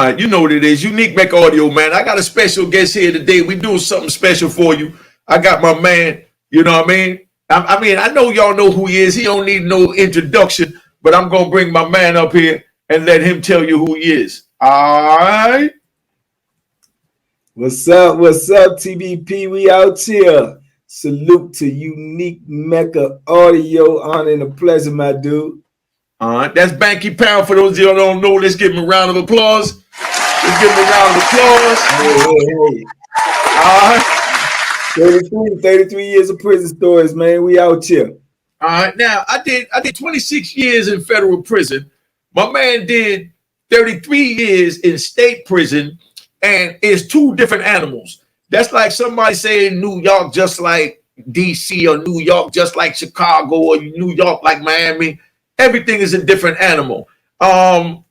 right, you know what it is. Unique Mecca Audio, man. I got a special guest here today. We doing something special for you. I got my man, you know what I mean? I know y'all know who he is. He don't need no introduction, but I'm going to bring my man up here and let him tell you who he is. All right? What's up, TBP? We out here. Salute to Unique Mecca Audio. Honor and a pleasure, my dude. All right, that's Bankey Pound. For those of you who don't know, let's give him a round of applause. Let's give him a round of applause. Hey. All right. 33 years of prison stories, man. We out here. All right. Now, I did 26 years in federal prison. My man did 33 years in state prison, and it's two different animals. That's like somebody saying New York just like DC, or New York just like Chicago, or New York like Miami. Everything is a different animal. Let's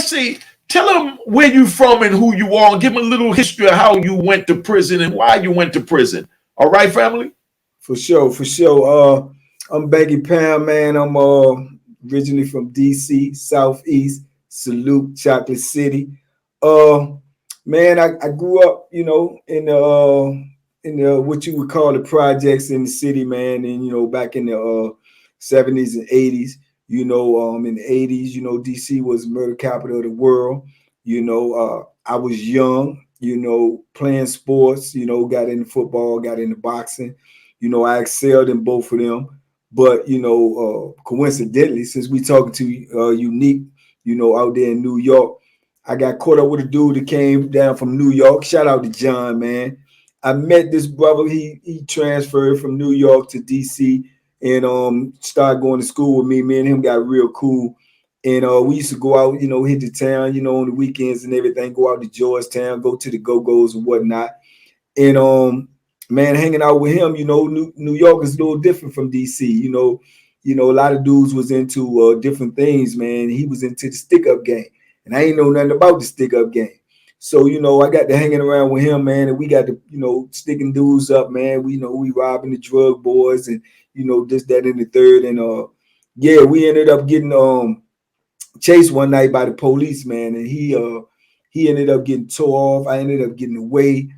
see. Tell them where you from and who you are. Give them a little history of how you went to prison and why you went to prison. All right, family? For sure. I'm Bankey Pound, man. I'm originally from DC, Southeast. Salute, Chocolate City. Man, I grew up, in the what you would call the projects in the city, man. And back in the 70s and 80s. In the 80s, DC was the murder capital of the world. I was young, playing sports, got into football, got into boxing. I excelled in both of them. But, coincidentally, since we talking to Unique, out there in New York, I got caught up with a dude that came down from New York. Shout out to John, man. I met this brother. He transferred from New York to DC and started going to school with me. Me and him got real cool. And we used to go out, hit the town, on the weekends and everything, go out to Georgetown, go to the Go-Go's and whatnot. And man, hanging out with him, New York is a little different from DC. A lot of dudes was into different things, man. He was into the stick-up game. And I ain't know nothing about the stick-up game. So, I got to hanging around with him, man, and we got to, sticking dudes up, man. We robbing the drug boys and, this, that, and the third. And we ended up getting chased one night by the police, man. And he ended up getting tore off. I ended up getting away.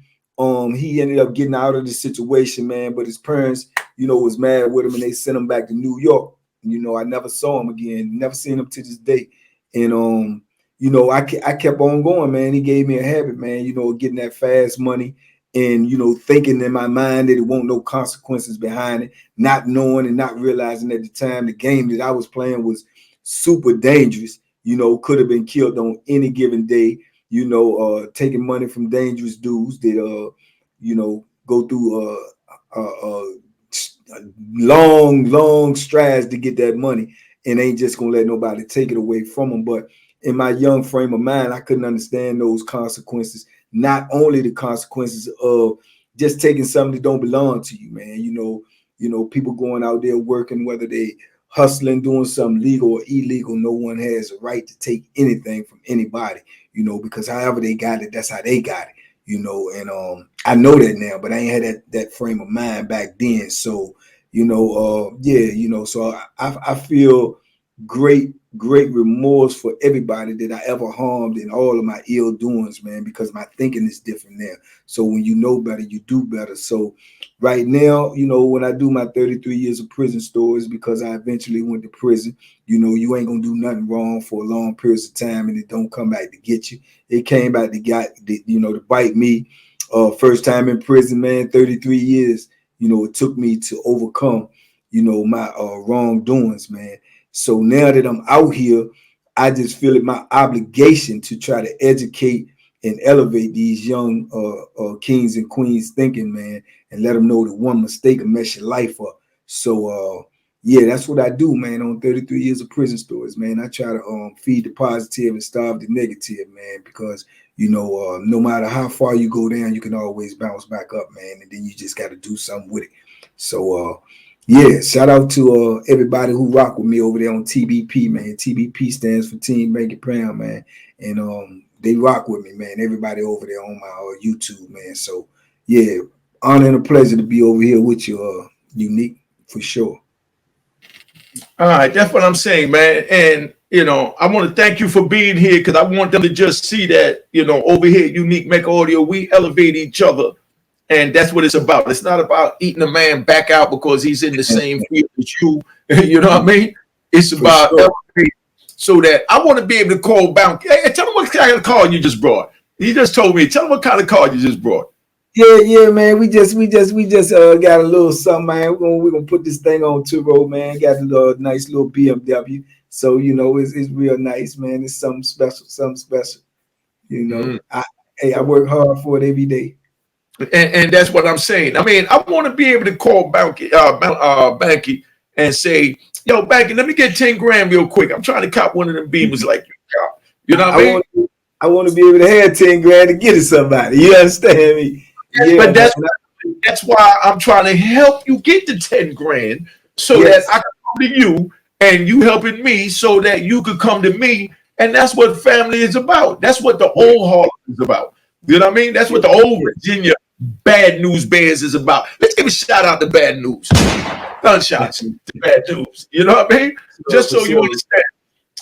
He ended up getting out of the situation, man. But his parents, was mad with him and they sent him back to New York. I never saw him again. Never seen him to this day. And I kept on going, man. He gave me a habit, man, getting that fast money and, thinking in my mind that it won't no consequences behind it, not knowing and not realizing at the time the game that I was playing was super dangerous, could have been killed on any given day, taking money from dangerous dudes that, go through long strides to get that money and ain't just going to let nobody take it away from them. But in my young frame of mind, I couldn't understand those consequences. Not only the consequences of just taking something that don't belong to you, man. People going out there working, whether they hustling, doing something legal or illegal, no one has a right to take anything from anybody, because however they got it, that's how they got it, and I know that now, but I ain't had that frame of mind back then. So, so I feel great remorse for everybody that I ever harmed in all of my ill doings, man, because my thinking is different now. So when you know better, you do better. So right now, when I do my 33 years of prison stories, because I eventually went to prison, you ain't gonna do nothing wrong for a long period of time and it don't come back to get you. It came back to bite me. First time in prison, man, 33 years, it took me to overcome, my wrongdoings, man. So now that I'm out here, I just feel it my obligation to try to educate and elevate these young kings and queens thinking, man, and let them know that one mistake will mess your life up. So, that's what I do, man, on 33 years of prison stories, man. I try to feed the positive and starve the negative, man, because, no matter how far you go down, you can always bounce back up, man, and then you just got to do something with it. So, shout out to everybody who rock with me over there on TBP, man. TBP stands for Team Bankey Pound, man. And they rock with me, man. Everybody over there on my YouTube, man. So, honor and a pleasure to be over here with you, Unique, for sure. All right, that's what I'm saying, man. And I want to thank you for being here because I want them to just see that, over here at Unique Mecca Audio, we elevate each other. And that's what it's about. It's not about eating a man back out because he's in the same field as you. You know what I mean? It's For about sure. elevating so that I want to be able to call Bounty. Hey, tell them what kind of car you just brought. You just told me. Tell them what kind of car you just brought. Yeah, man. We just got a little something, man. We're gonna put this thing on two road, man. Got a little nice little BMW. So it's real nice, man. It's something special, something special. I work hard for it every day. And that's what I'm saying. I mean, I want to be able to call Bankey and say, yo, Bankey, let me get 10 grand real quick. I'm trying to cop one of them Beamers like you got. You know what I mean? I want to be able to have 10 grand to get to somebody. You understand me? Yeah, but that's why I'm trying to help you get the 10 grand so that I can come to you and you helping me so that you could come to me. And that's what family is about. That's what the old Harlem is about. You know what I mean? That's what the old Virginia Bad News Bears is about. Let's give a shout out to Bad News. Gunshots to Bad News. You know what I mean? Just so you understand.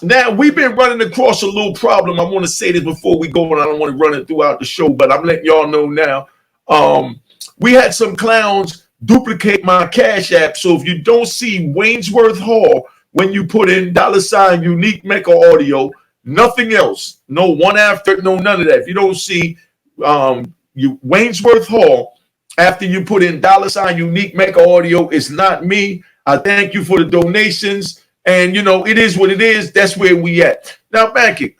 Now, we've been running across a little problem. I want to say this before we go, and I don't want to run it throughout the show, but I'm letting y'all know now. We had some clowns duplicate my Cash App. So if you don't see Waynesworth Hall when you put in $ Unique Mecca Audio, nothing else, no one after, no none of that. If you don't see you Waynesworth Hall after you put in $ Unique Mecca Audio, it's not me. I thank you for the donations, and it is what it is. That's where we at now. Bankey,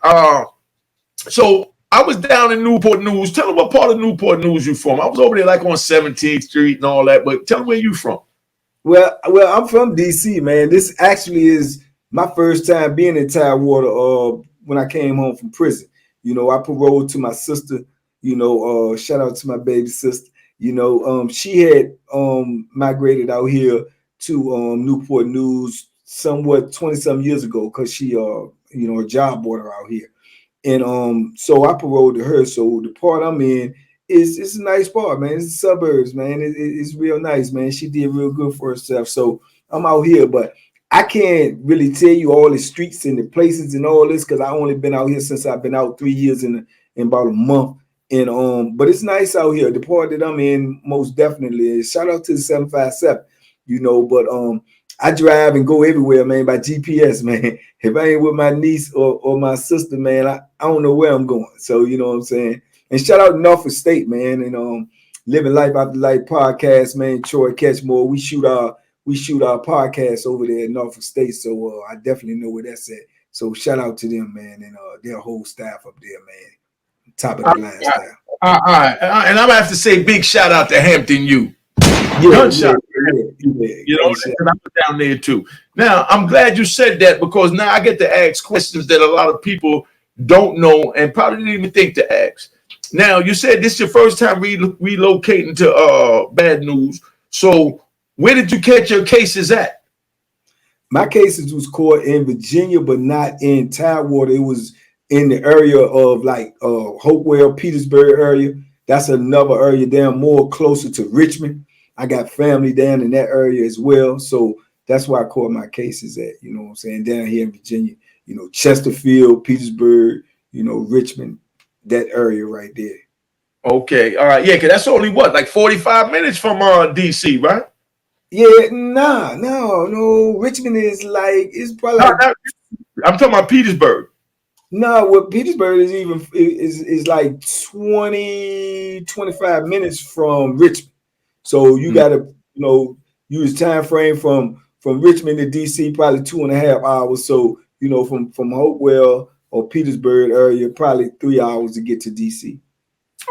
so I was down in Newport News. Tell them what part of Newport News you from. I was over there like on 17th Street and all that, but tell them where you from. Well, I'm from DC, man. This actually is my first time being in Tidewater when I came home from prison. I paroled to my sister, shout out to my baby sister. She had migrated out here to Newport News somewhat 20-some years ago because she her job brought her out here. And so I paroled to her. So the part I'm in it's a nice part, man. It's the suburbs, man. It's real nice, man. She did real good for herself. So I'm out here, but I can't really tell you all the streets and the places and all this because I only been out here since I've been out 3 years in about a month. And but it's nice out here. The part that I'm in most definitely is shout out to the 757, but I drive and go everywhere, man, by GPS, man. If I ain't with my niece or my sister, man, I don't know where I'm going. So you know what I'm saying? And shout out to Norfolk State, man, and Living Life After Life podcast, man. Troy Catchmore, we shoot our podcast over there at Norfolk State, so I definitely know where that's at. So shout out to them, man, and their whole staff up there, man. Top of the line staff. All right, and I'm gonna have to say big shout out to Hampton U. Yeah. I'm down there too. Now, I'm glad you said that because now I get to ask questions that a lot of people don't know and probably didn't even think to ask. Now, you said this is your first time relocating to Bad News. So, where did you catch your cases at? My cases was caught in Virginia, but not in Tidewater. It was in the area of like Hopewell, Petersburg area. That's another area down more closer to Richmond. I got family down in that area as well. So that's where I caught my cases at, you know what I'm saying, down here in Virginia, Chesterfield, Petersburg, Richmond, that area right there. Okay. All right. Yeah, because that's only like 45 minutes from DC, right? Yeah, no. Richmond is like, it's probably I'm talking about Petersburg. No, what Petersburg is even is like 20-25 minutes from Richmond. So you gotta, use time frame from Richmond to DC, probably 2.5 hours. So, from Hopewell or Petersburg area, probably 3 hours to get to DC.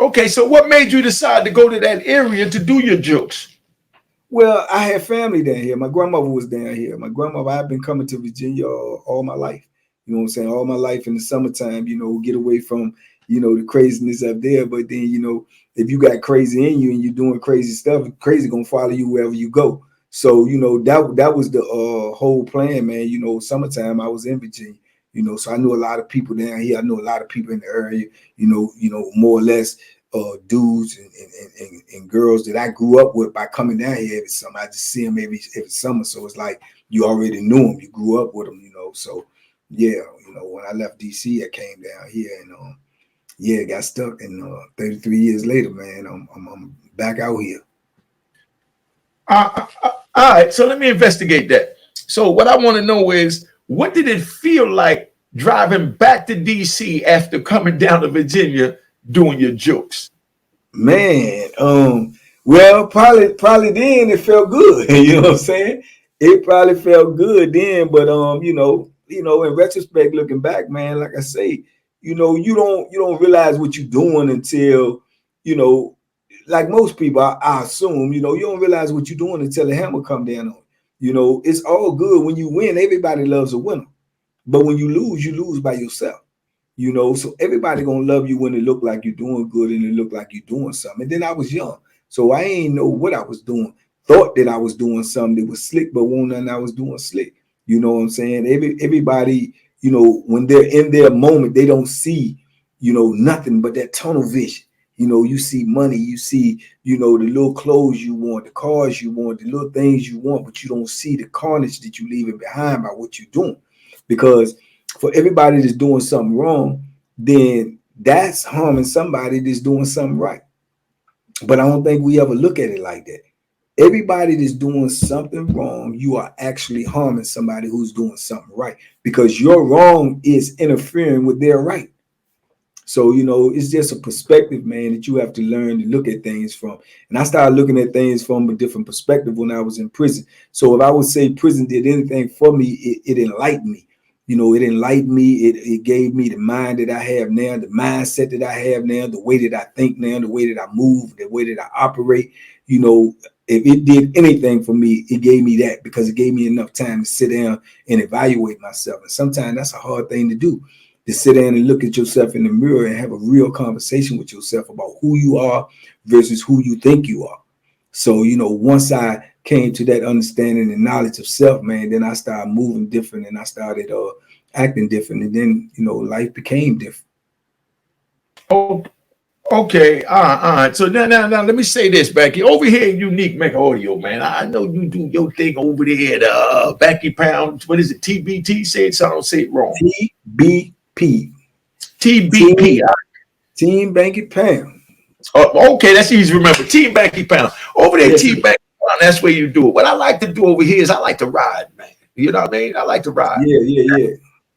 Okay, so what made you decide to go to that area to do your jokes? Well, I had family down here. My grandmother was down here. My grandmother, I've been coming to Virginia all my life. You know what I'm saying? All my life in the summertime, get away from, the craziness up there. But then, if you got crazy in you and you're doing crazy stuff, crazy gonna follow you wherever you go. So, that was the whole plan, man. Summertime I was in Virginia, so I knew a lot of people down here. I knew a lot of people in the area, more or less dudes and girls that I grew up with by coming down here every summer. I just see them every summer. So it's like you already knew them, you grew up with them, so Yeah, you know, when I left DC, I came down here and yeah, got stuck. And 33 years later, man, I'm back out here. All right, so let me investigate that. So what I want to know is, what did it feel like driving back to DC after coming down to Virginia doing your jokes? Man, well, probably then it felt good. You know what I'm saying? It probably felt good then, but in retrospect, looking back, man, like I say, you don't realize what you're doing until, you know, like most people, I assume, you don't realize what you're doing until the hammer come down on you. You know, it's all good when you win. Everybody loves a winner, but when you lose by yourself. You know, so everybody gonna love you when it look like you're doing good and it look like you're doing something. And then I was young, so I ain't know what I was doing. Thought that I was doing something that was slick, but won't nothing I was doing slick. You know what I'm saying? Everybody, when they're in their moment, they don't see, nothing but that tunnel vision. You know, you see money, you see, the little clothes you want, the cars you want, the little things you want, but you don't see the carnage that you leaving behind by what you're doing. Because for everybody that's doing something wrong, then that's harming somebody that's doing something right. But I don't think we ever look at it like that. Everybody that's doing something wrong, you are actually harming somebody who's doing something right, because your wrong is interfering with their right. So, it's just a perspective, man, that you have to learn to look at things from. And I started looking at things from a different perspective when I was in prison. So if I would say prison did anything for me, it enlightened me. It enlightened me. It gave me the mind that I have now, the mindset that I have now, the way that I think now, the way that I move, the way that I operate. If it did anything for me, it gave me that, because it gave me enough time to sit down and evaluate myself. And sometimes that's a hard thing to do, to sit down and look at yourself in the mirror and have a real conversation with yourself about who you are versus who you think you are. So, once I came to that understanding and knowledge of self, man, then I started moving different and I started acting different. And then, life became different. Oh, okay, all right. So now, let me say this, Becky. Over here in Unique Mecca Audio, man. I know you do your thing over there at Bankey Pound. What is it? TBT? Say it so I don't say it wrong. TBP. TBP. Team Bankey Pound. Okay, that's easy to remember. Team Bankey Pound. Over there, Yes, Team Bankey Pound. That's where you do it. What I like to do over here is I like to ride, man. You know what I mean? I like to ride. yeah.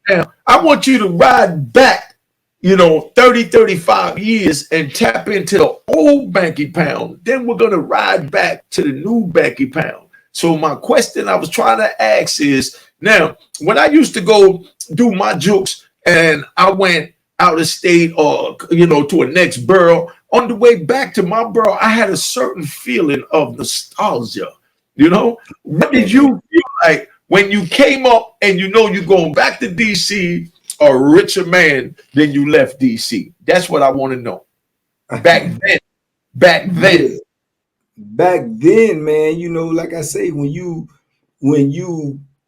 Now, I want you to ride back, 30, 35 years and tap into the old Bankey Pound. Then we're going to ride back to the new Bankey Pound. So my question I was trying to ask is, now, when I used to go do my jokes and I went out of state or, to a next borough, on the way back to my borough, I had a certain feeling of nostalgia. What did you feel like when you came up and you're going back to DC a richer man than you left DC? That's what I want to know. Back then. Back then. Yeah. Back then, man, like I say, when you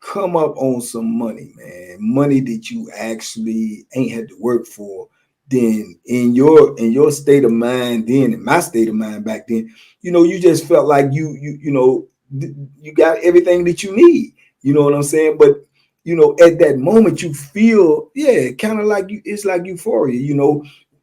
come up on some money, man, money that you actually ain't had to work for, then in your state of mind then, in my state of mind back then, you just felt like you got everything that you need. You know what I'm saying? But at that moment you feel, yeah, kind of like it's like euphoria.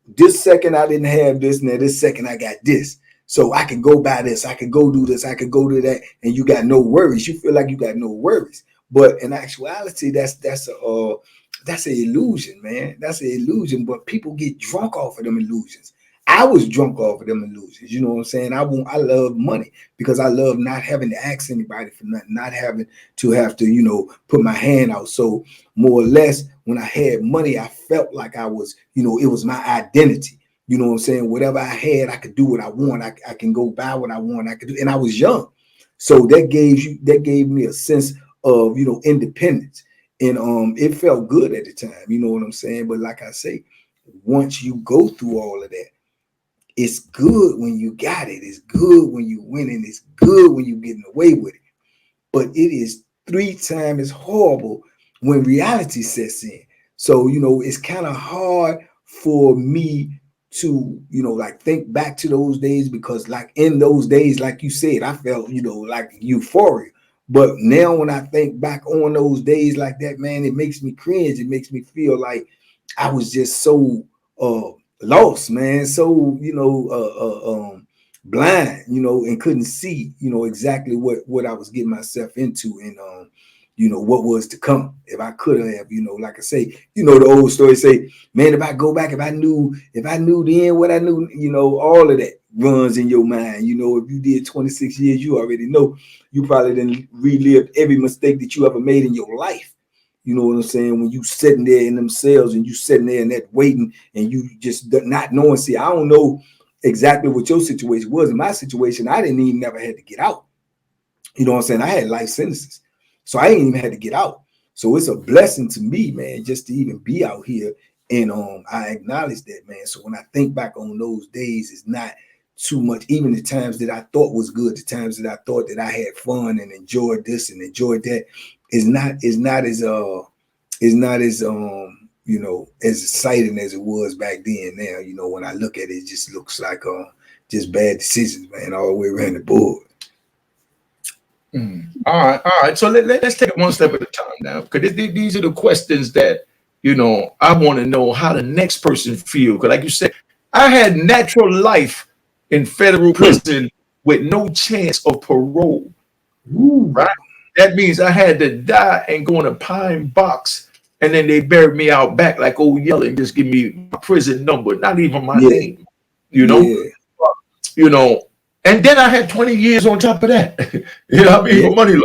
This second I didn't have this, now this second I got this. So I can go buy this, I can go do this, I can go do that, and you got no worries. You feel like you got no worries. But in actuality, that's an illusion, man. That's an illusion. But people get drunk off of them illusions. I was drunk off of them illusions. You know what I'm saying? I love money because I love not having to ask anybody for nothing, not having to have to, put my hand out. So more or less, when I had money, I felt like I was, it was my identity. You know what I'm saying? Whatever I had, I could do what I want. I can go buy what I want. I could do, and I was young. So that gave me a sense of, independence. And it felt good at the time, you know what I'm saying? But like I say, once you go through all of that, it's good when you got it. It's good when you win, and it's good when you getting away with it. But it is 3 times as horrible when reality sets in. So, it's kind of hard for me to, like think back to those days, because like in those days, like you said, I felt, like euphoria. But now when I think back on those days like that, man, it makes me cringe. It makes me feel like I was just so lost, man. So, blind, and couldn't see, exactly what I was getting myself into, and what was to come. If I could have, like I say, the old story say, man, if I go back, if I knew then what I knew, all of that runs in your mind. If you did 26 years, you already know you probably didn't relive every mistake that you ever made in your life. You know what I'm saying? When you sitting there in them cells and you sitting there and that waiting and you just not knowing. See, I don't know exactly what your situation was. In my situation, I didn't even never had to get out. You know what I'm saying? I had life sentences. So I ain't even had to get out. So it's a blessing to me, man, just to even be out here. And I acknowledge that, man. So when I think back on those days, it's not too much. Even the times that I thought was good, the times that I thought that I had fun and enjoyed this and enjoyed that, is not as as exciting as it was back then. Now, when I look at it, it just looks like just bad decisions, man, all the way around the board. All right. So let's take it one step at a time now, because these are the questions that I want to know how the next person feel. Because, like you said, I had natural life in federal prison with no chance of parole. Right? That means I had to die and go in a pine box, and then they buried me out back like old Yeller and just give me my prison number, not even my name. And then I had 20 years on top of that. For money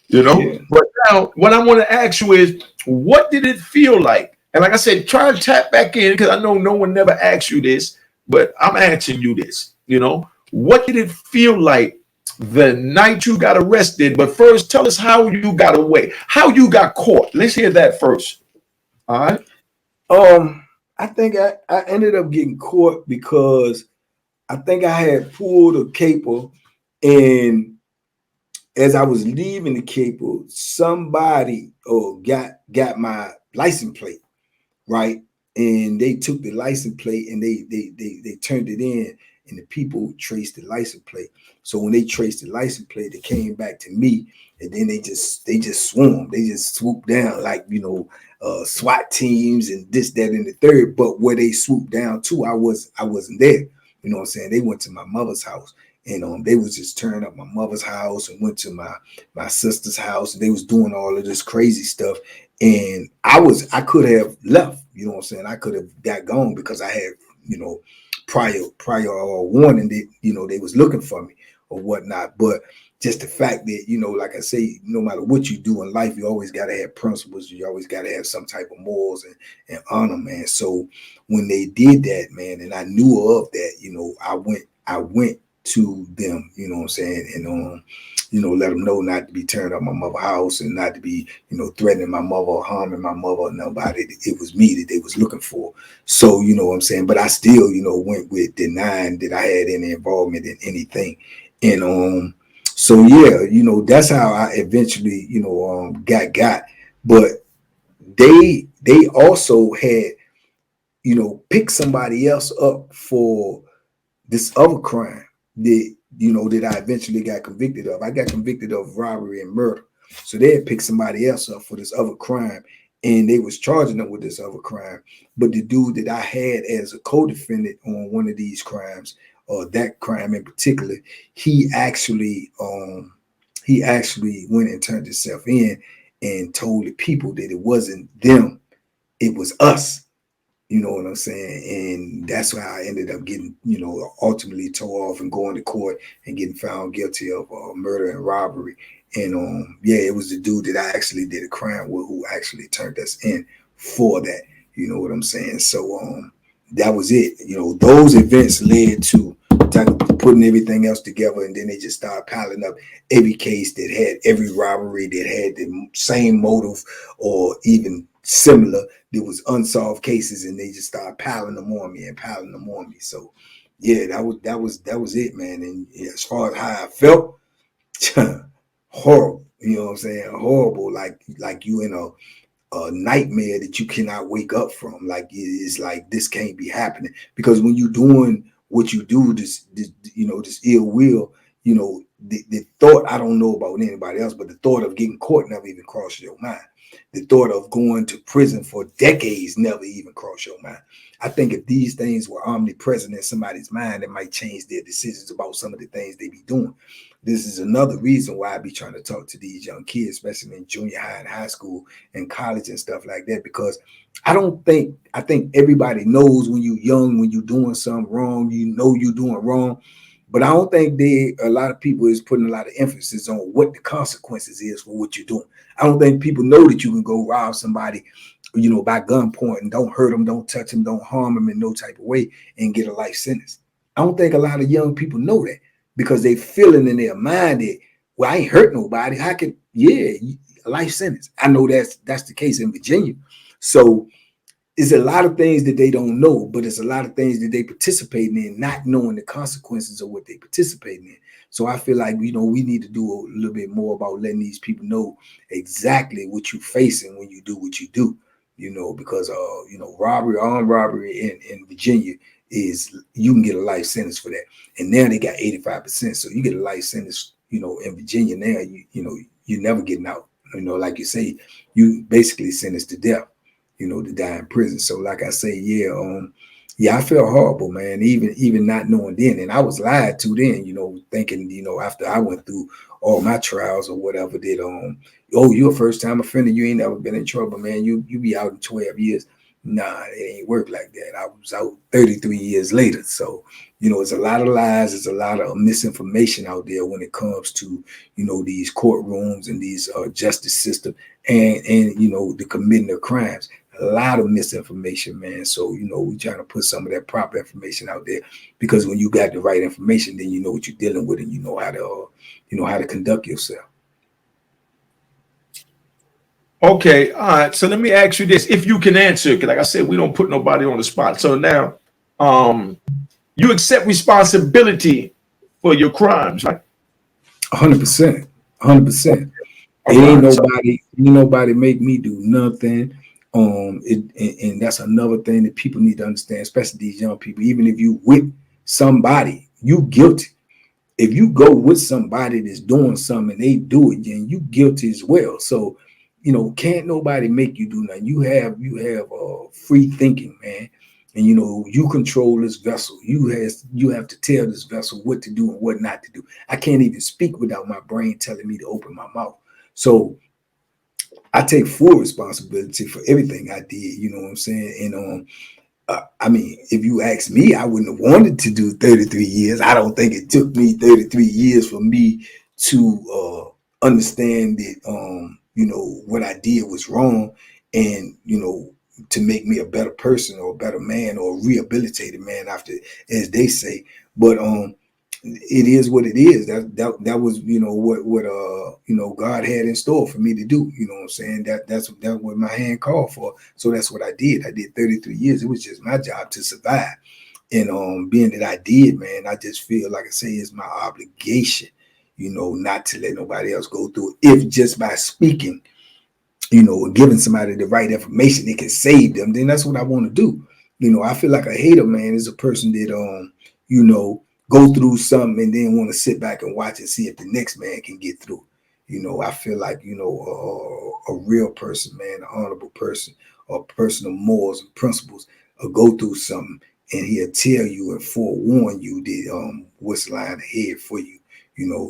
laundering. But now what I want to ask you is, what did it feel like? And like I said, try to tap back in, because I know no one never asked you this, but I'm asking you this. What did it feel like the night you got arrested? But first, tell us how you got away, how you got caught. Let's hear that first. All right. I think I ended up getting caught because I think I had pulled a caper, and as I was leaving the caper, somebody got my license plate, right? And they took the license plate and they turned it in, and the people traced the license plate. So when they traced the license plate, they came back to me, and then they just swarmed. They just swooped down like SWAT teams and this, that, and the third. But where they swooped down to, I wasn't there. You know what I'm saying? They went to my mother's house, and they was just tearing up my mother's house, and went to my sister's house, and they was doing all of this crazy stuff. And I could have left. You know what I'm saying? I could have got gone because I had prior warning that they was looking for me or whatnot. But just the fact that like I say, no matter what you do in life, you always got to have principles. You always got to have some type of morals and honor, man. So when they did that, man, and I knew of that, I went to them, you know what I'm saying, and let them know not to be tearing up my mother's house, and not to be threatening my mother or harming my mother or nobody. It was me that they was looking for. So you know what I'm saying. But I still went with denying that I had any involvement in anything. And so yeah, that's how I eventually got. But they also had picked somebody else up for this other crime that I eventually got convicted of. I got convicted of robbery and murder. So they had picked somebody else up for this other crime, and they was charging them with this other crime. But the dude that I had as a co-defendant on one of these crimes, or that crime in particular, he actually went and turned himself in and told the people that it wasn't them, it was us. You know what I'm saying? And that's why I ended up getting, ultimately tore off and going to court and getting found guilty of murder and robbery. And it was the dude that I actually did a crime with who actually turned us in for that. You know what I'm saying? So that was it. Those events led to putting everything else together, and then they just started piling up every case that had every robbery that had the same motive or even similar. There was unsolved cases, and they just started piling them on me. So yeah, that was it, man. And as far as how I felt, horrible. You know what I'm saying? Horrible, like you in a nightmare that you cannot wake up from. Like it's like this can't be happening, because when you're doing what you do, this ill will, the thought, I don't know about anybody else, but the thought of getting caught never even crossed your mind. The thought of going to prison for decades never even crossed your mind. I think if these things were omnipresent in somebody's mind, it might change their decisions about some of the things they be doing. This is another reason why I be trying to talk to these young kids, especially in junior high and high school and college and stuff like that, because I think everybody knows when you're young, when you're doing something wrong, you know you're doing wrong. But I don't think a lot of people is putting a lot of emphasis on what the consequences is for what you're doing. I don't think people know that you can go rob somebody, by gunpoint and don't hurt them, don't touch them, don't harm them in no type of way and get a life sentence. I don't think a lot of young people know that because they feeling in their mind that, well, I ain't hurt nobody. How could, a life sentence. I know that's the case in Virginia. So it's a lot of things that they don't know, but it's a lot of things that they participate in, not knowing the consequences of what they participate in. So I feel like, we need to do a little bit more about letting these people know exactly what you're facing when you do what you do, because, robbery, armed robbery in Virginia is, you can get a life sentence for that. And now they got 85%. So you get a life sentence, in Virginia now, you're never getting out. Like you say, you basically sentenced to death, to die in prison. So like I say, I felt horrible, man, even not knowing then. And I was lied to then, thinking, after I went through all my trials or whatever, that, you're a first time offender, you ain't never been in trouble, man. You be out in 12 years. Nah, it ain't work like that. I was out 33 years later. So, it's a lot of lies, it's a lot of misinformation out there when it comes to, these courtrooms and these justice system and the committing of crimes. A lot of misinformation, man. So, we're trying to put some of that proper information out there, because when you got the right information, then you know what you're dealing with and you know how to conduct yourself. Okay, all right. So let me ask you this, if you can answer, because like I said, we don't put nobody on the spot. So now, you accept responsibility for your crimes, right? 100%, 100%. Ain't nobody make me do nothing. And that's another thing that people need to understand, especially these young people. Even if you with somebody, you guilty. If you go with somebody that's doing something and they do it, then you guilty as well. So, can't nobody make you do nothing. You have free thinking, man. And you control this vessel. You have to tell this vessel what to do and what not to do. I can't even speak without my brain telling me to open my mouth. So I take full responsibility for everything I did. You know what I'm saying? And I mean, if you ask me, I wouldn't have wanted to do 33 years. I don't think it took me 33 years for me to understand that, what I did was wrong, and, to make me a better person or a better man or a rehabilitated man after, as they say. But it is what it is. That was, what God had in store for me to do. You know what I'm saying? That's what my hand called for. So that's what I did. I did 33 years. It was just my job to survive. And being that I did, man, I just feel like I say it's my obligation, not to let nobody else go through it. If just by speaking, giving somebody the right information, it can save them, then that's what I want to do. I feel like a hater, man, is a person that go through something and then want to sit back and watch and see if the next man can get through. I feel like, a real person, man, an honorable person, a person of morals and principles, will go through something and he'll tell you and forewarn you that what's lying ahead for you.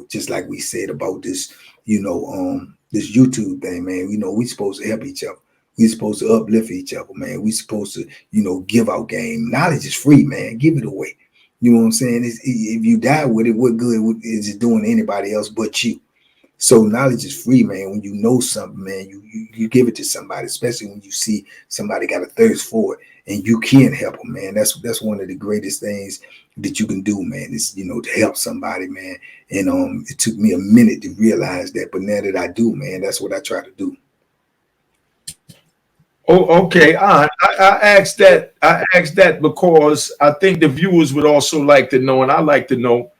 Just like we said about this, this YouTube thing, man. We supposed to help each other. We supposed to uplift each other, man. We supposed to, give out game. Knowledge is free, man. Give it away. You know what I'm saying? If you die with it, what good is it doing to anybody else but you? So knowledge is free, man. When you know something, man, you give it to somebody, especially when you see somebody got a thirst for it and you can help them, man. That's one of the greatest things that you can do, man, is, to help somebody, man. And it took me a minute to realize that, but now that I do, man, that's what I try to do. Oh, okay. I asked that. I asked that because I think the viewers would also like to know, and I like to know.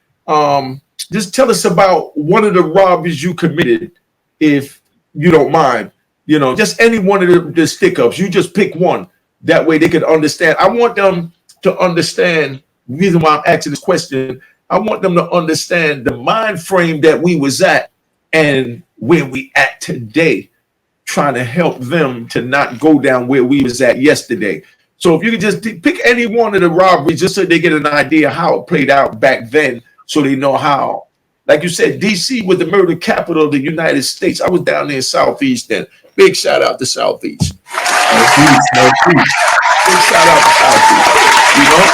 Just tell us about one of the robberies you committed, if you don't mind. Just any one of the stick-ups. You just pick one. That way they could understand. I want them to understand the reason why I'm asking this question. I want them to understand the mind frame that we was at and where we at today, trying to help them to not go down where we was at yesterday. So if you could just pick any one of the robberies, just so they get an idea how it played out back then, so they know how. Like you said, DC was the murder capital of the United States. I was down there in Southeast then. Big shout out to Southeast. Big shout out to Southeast. You know,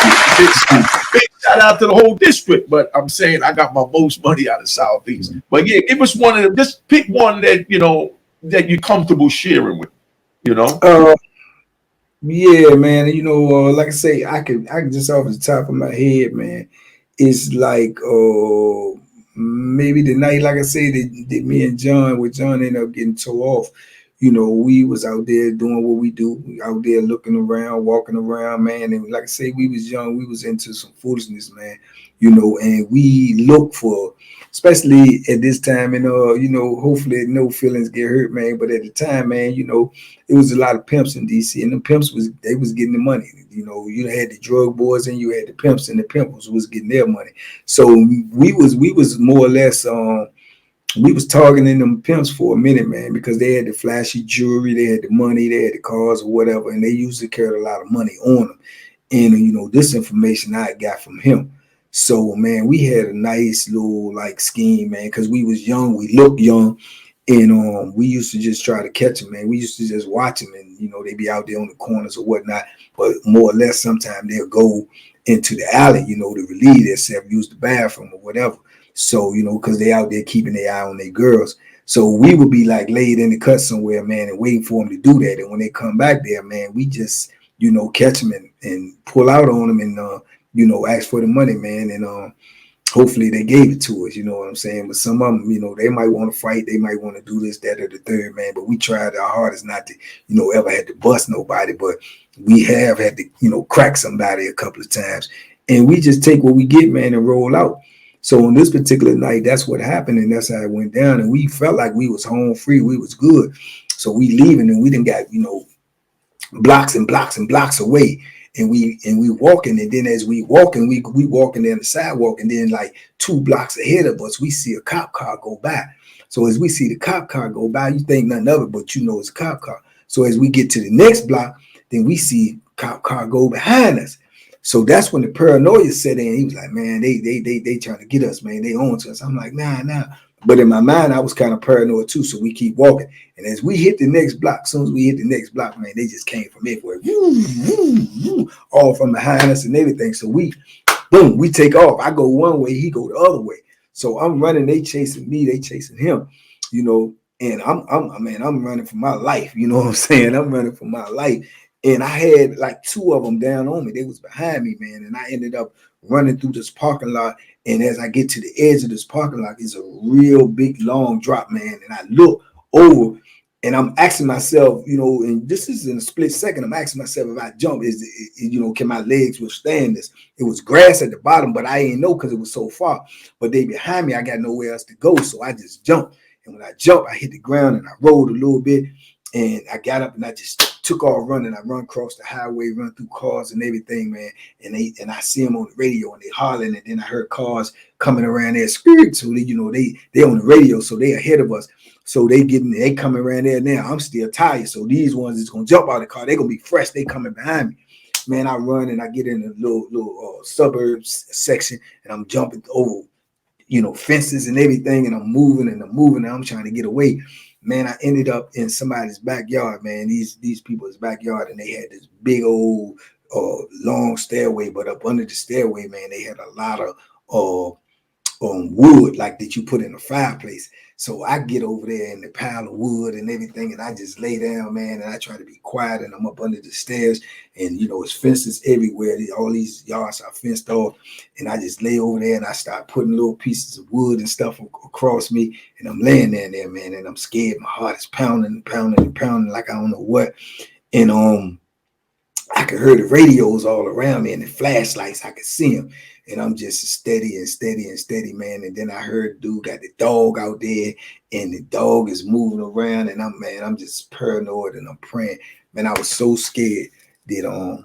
big shout out to the whole district. But I'm saying I got my most money out of Southeast. But yeah, give us one of them. Just pick one that that you're comfortable sharing with. You know. Yeah, man. Like I say, I can just off the top of my head, man. It's like maybe the night, like I say, that me and John ended up getting towed off. We was out there doing what we do. We out there looking around, walking around, man. And like I say, we was young. We was into some foolishness, man. And we look for, especially at this time, and hopefully no feelings get hurt, man. But at the time, man, it was a lot of pimps in DC, and the pimps was getting the money. You had the drug boys and you had the pimps, and the pimps was getting their money. So we was more or less we was targeting them pimps for a minute, man, because they had the flashy jewelry, they had the money, they had the cars or whatever, and they usually carried a lot of money on them. And this information I got from him. So man, we had a nice little like scheme, man, because we was young, we looked young, and we used to just try to catch them, man. We used to just watch them, and they be out there on the corners or whatnot. But more or less, sometimes they'll go into the alley, to relieve themselves, use the bathroom or whatever. So because they out there keeping their eye on their girls. So we would be like laid in the cut somewhere, man, and waiting for them to do that. And when they come back there, man, we just catch them and pull out on them and ask for the money, man, and hopefully they gave it to us, you know what I'm saying? But some of them, they might want to fight, they might want to do this, that, or the third, man. But we tried our hardest not to, ever had to bust nobody, but we have had to, crack somebody a couple of times. And we just take what we get, man, and roll out. So on this particular night, that's what happened, and that's how it went down. And we felt like we was home free, we was good. So we leaving, and we didn't got, blocks and blocks and blocks away. And we walking, and then as we walking, we walking down the sidewalk, and then like 2 blocks ahead of us, we see a cop car go by. So as we see the cop car go by, you think nothing of it, but it's a cop car. So as we get to the next block, then we see cop car go behind us. So that's when the paranoia set in. He was like, man, they trying to get us, man. They on to us. I'm like, nah. But in my mind, I was kind of paranoid too. So we keep walking. And as we hit the next block, as soon as we hit the next block, man, they just came from everywhere. All from behind us and everything. So we take off. I go one way, he go the other way. So I'm running, they chasing me, they chasing him, and I'm running for my life. You know what I'm saying? I'm running for my life. And I had like 2 of them down on me. They was behind me, man. And I ended up running through this parking lot. And as I get to the edge of this parking lot, it's a real big, long drop, man. And I look over and I'm asking myself, and this is in a split second, I'm asking myself, if I jump, can my legs withstand this? It was grass at the bottom, but I ain't know because it was so far. But they behind me, I got nowhere else to go. So I just jumped. And when I jumped, I hit the ground and I rolled a little bit. And I got up and I just took off running. I run across the highway, run through cars and everything, man. And I see them on the radio and they hollering. And then I heard cars coming around there, spirit. So they on the radio, so they ahead of us. So they coming around there now. I'm still tired. So these ones is gonna jump out of the car. They're gonna be fresh. They coming behind me. Man, I run and I get in a little suburbs section and I'm jumping over, fences and everything. And I'm moving and I'm trying to get away. Man, I ended up in somebody's backyard, man. These people's backyard, and they had this big old long stairway, but up under the stairway, man, they had a lot of wood like that you put in a fireplace. So I get over there in the pile of wood and everything, and I just lay down, man, and I try to be quiet, and I'm up under the stairs, and it's fences everywhere. All these yards are fenced off, and I just lay over there and I start putting little pieces of wood and stuff across me, and I'm laying there, man, and I'm scared. My heart is pounding like I don't know what, and I could hear the radios all around me and the flashlights. I could see them. And I'm just steady, man. And then I heard dude got the dog out there and the dog is moving around. And I'm just paranoid and I'm praying. Man, I was so scared that,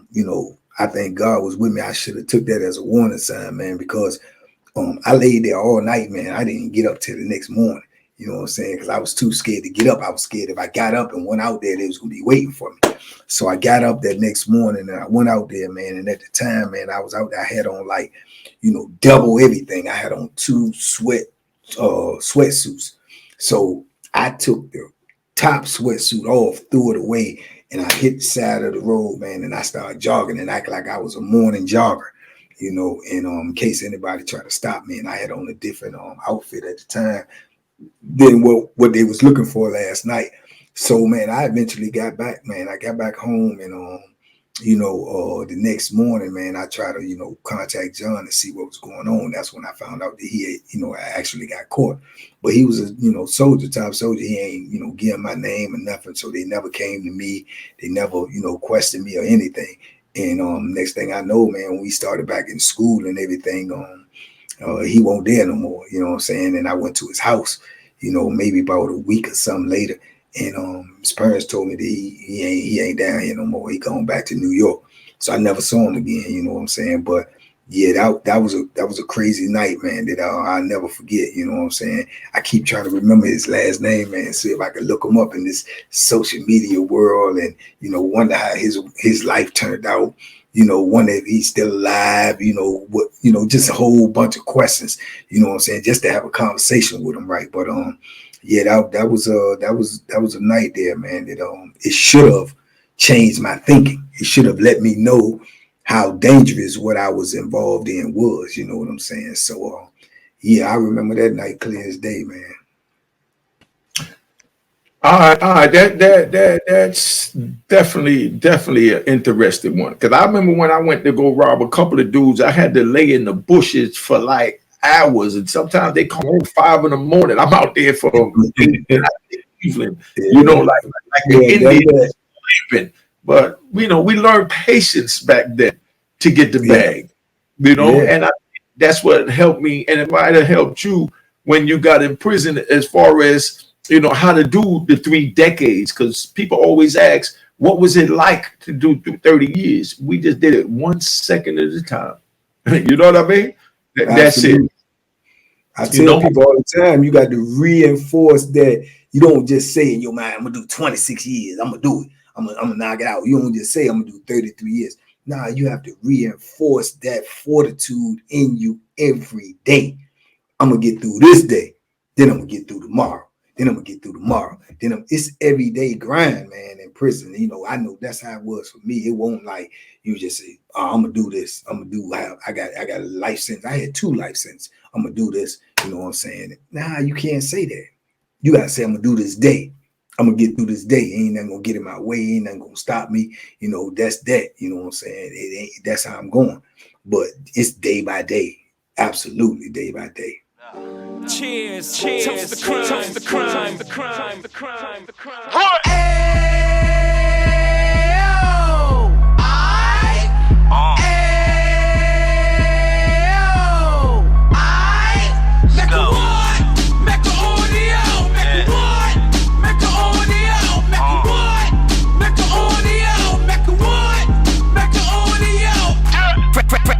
I think God was with me. I should have took that as a warning sign, man, because I laid there all night, man. I didn't get up till the next morning. You know what I'm saying? Because I was too scared to get up. I was scared if I got up and went out there, they was going to be waiting for me. So I got up that next morning and I went out there, man. And at the time, man, I was out there. I had on like, double everything. I had on 2 sweatsuits. So I took the top sweatsuit off, threw it away, and I hit the side of the road, man. And I started jogging and acting like I was a morning jogger, and in case anybody tried to stop me. And I had on a different outfit at the time than what they was looking for last night. So, man, I eventually got back, man. I got back home and, the next morning, man, I tried to, contact John and see what was going on. That's when I found out that he had, I actually got caught. But he was a, soldier, top soldier. He ain't, giving my name or nothing. So they never came to me. They never, questioned me or anything. And next thing I know, man, when we started back in school and everything, he won't there no more, you know what I'm saying? And I went to his house, maybe about a week or something later. And his parents told me that he ain't down here no more. He going back to New York. So I never saw him again, you know what I'm saying? But yeah, that was a crazy night, man, that I'll never forget, you know what I'm saying? I keep trying to remember his last name, man, see if I can look him up in this social media world and, wonder how his life turned out. Wonder if he's still alive, just a whole bunch of questions, you know what I'm saying, just to have a conversation with him, right? But yeah, that was a night there, man, that it should have changed my thinking. It should have let me know how dangerous what I was involved in was, you know what I'm saying? So yeah, I remember that night clear as day, man. All right. That's definitely an interesting one. Because I remember when I went to go rob a couple of dudes, I had to lay in the bushes for like hours, and sometimes they come home 5 a.m. I'm out there for evening, like the Indians sleeping. But we learned patience back then to get the bag, and that's what helped me, and it might have helped you when you got in prison as far as how to do the 3 decades, because people always ask, what was it like to do through 30 years? We just did it 1 second at a time. You know what I mean? That's it. I tell people all the time, you got to reinforce that. You don't just say in your mind, I'm going to do 26 years. I'm going to do it. I'm going to knock it out. You don't just say, I'm going to do 33 years. Nah, you have to reinforce that fortitude in you every day. I'm going to get through this day. Then I'm going to get through tomorrow. Then I'm gonna get through tomorrow. It's everyday grind, man, in prison. I know that's how it was for me. It won't like you just say, oh, I'm gonna do this. I'm gonna do I got a life sentence. I had 2 life sentences. I'm gonna do this. You know what I'm saying? Nah, you can't say that. You gotta say, I'm gonna do this day. I'm gonna get through this day. Ain't nothing gonna get in my way, ain't nothing gonna stop me. That's that. You know what I'm saying? That's how I'm going. But it's day by day. Absolutely day by day. Cheers, toast the crime, toast the crime, the crime, the crime, the crime.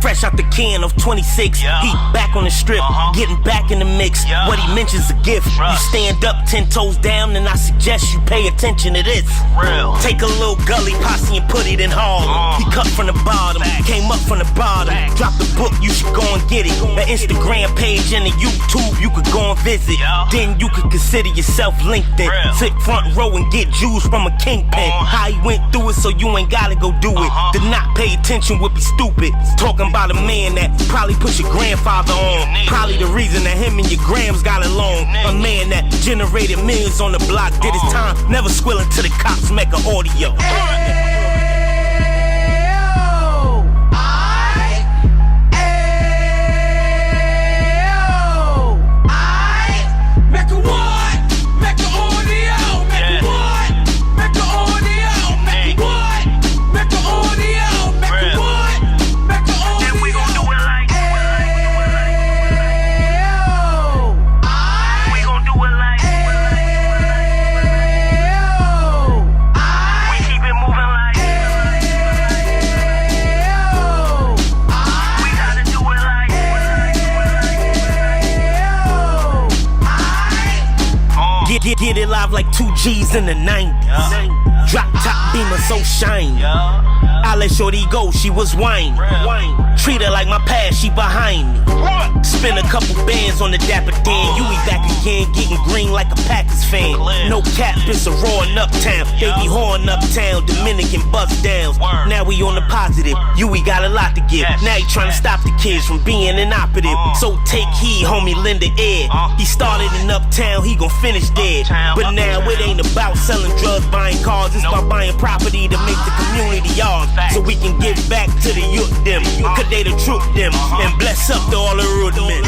Fresh out the can of 26, yeah. He back on the strip, getting back in the mix. Yeah. What he mentions a gift. Rush. You stand up 10 toes down, and I suggest you pay attention to this. Real. Take a little gully posse and put it in Harlem. He cut from the bottom, came up from the bottom. Drop the book, you should go and get it. The Instagram page and the YouTube, you could go and visit. Yeah. Then you could consider yourself LinkedIn. Real. Sit front row and get Jews from a kingpin. How he went through it, so you ain't gotta go do it. To not pay attention would be stupid. Talking about a man that probably put your grandfather on. Probably the reason that him and your grams got along. A man that generated millions on the block, did his time, never squilling to the cops, Mecca audio. drive like 2 G's in the 90s. Drop top Beamer so shiny. I let shorty go, she was whining. Treat her like my past, she behind me. Spend a couple bands on the Dapper Dan. You back again, getting green like a Packers fan. No cap, it's a roaring uptown. They be horn uptown, Dominican bust downs. Now we on the positive, we got a lot to give. Now he trying to stop the kids from being inoperative. So take heed, homie, lend a ear. He started in uptown, he gon' finish dead. But now it ain't about selling drugs, buying cars. It's about buying property to make the community ours. So we can give back to the youth them, cause they the truth them. And bless up to all the rudiments.